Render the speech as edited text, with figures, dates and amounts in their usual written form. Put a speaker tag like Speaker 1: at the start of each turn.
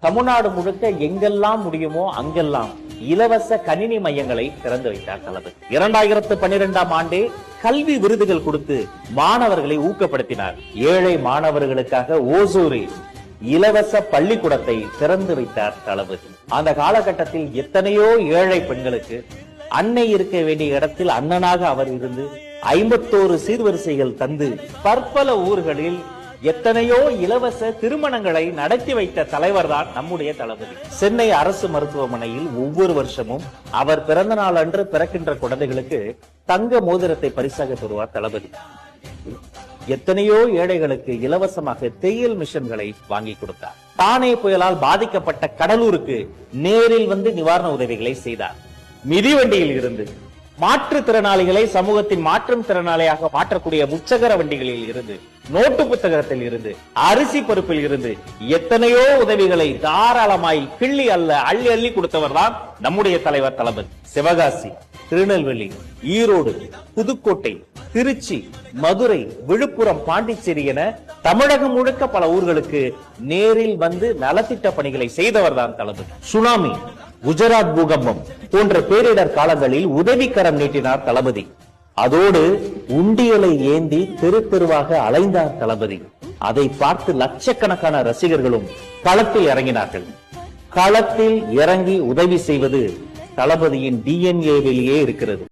Speaker 1: தமிழ்நாடு முழுக்க எங்கெல்லாம் முடியுமோ அங்கெல்லாம் இலவச கணினி மையங்களை திறந்து வைத்தார் தளபதி. 2012ஆம் ஆண்டே கல்வி விருதுகள் கொடுத்து மாணவர்களை ஊக்கப்படுத்தினார். ஏழை மாணவர்களுக்காக ஓசூரில் இலவச பள்ளிக்கூடத்தை திறந்து வைத்தார் தளபதி. அந்த காலகட்டத்தில் எத்தனையோ ஏழை பெண்களுக்கு அன்னை இருக்க வேண்டிய இடத்தில் அண்ணனாக அவர் இருந்து 51 சீர்வரிசைகள் தந்து பற்பல ஊர்களில் எத்தனையோ இலவச திருமணங்களை நடத்தி வைத்த தலைவர் தான் நம்முடைய தளபதி. சென்னை அரசு மருத்துவமனையில் ஒவ்வொரு வருஷமும் அவர் பிறந்த நாள் அன்று பிறக்கின்ற குழந்தைகளுக்கு தங்க மோதிரத்தை பரிசாக பெறுவார் தளபதி. எத்தனையோ ஏழைகளுக்கு இலவசமாக தையல் மிஷன்களை வாங்கி கொடுத்தார். தானே புயலால் பாதிக்கப்பட்ட கடலூருக்கு நேரில் வந்து நிவாரண உதவிகளை செய்தார். மிதிவண்டியில் இருந்து மாற்றுத்திறனாளிகளை சமூகத்தின் மாற்றும் திறனாளியாக மாற்றக்கூடிய முச்சகர வண்டிகளில் இருந்து, நோட்டு புத்தகத்தில் இருந்து, அரிசி பருப்பில் இருந்து எத்தனையோ உதவிகளை தாராளமாய் கிள்ளி அள்ளி அள்ளி கொடுத்தவர் தான் நம்முடைய தலைவர் தளபதி. சிவகாசி, திருநெல்வேலி, ஈரோடு, புதுக்கோட்டை, திருச்சி, மதுரை, விழுப்புரம், பாண்டிச்சேரி என தமிழகம் முழுக்க பல ஊர்களுக்கு நேரில் வந்து நலத்திட்ட பணிகளை செய்தவர் தான் தளபதி. சுனாமி, குஜராத் பூகம்பம் போன்ற பேரிடர் காலங்களில் உதவிக்கரம் நீட்டினார் தளபதி. அதோடு உண்டியலை ஏந்தி தெரு தெருவாக அலைந்தார் தளபதி. அதை பார்த்து லட்சக்கணக்கான ரசிகர்களும் களத்தில் இறங்கினார்கள். களத்தில் இறங்கி உதவி செய்வது தளபதியின் DNA-விலேயே இருக்கிறது.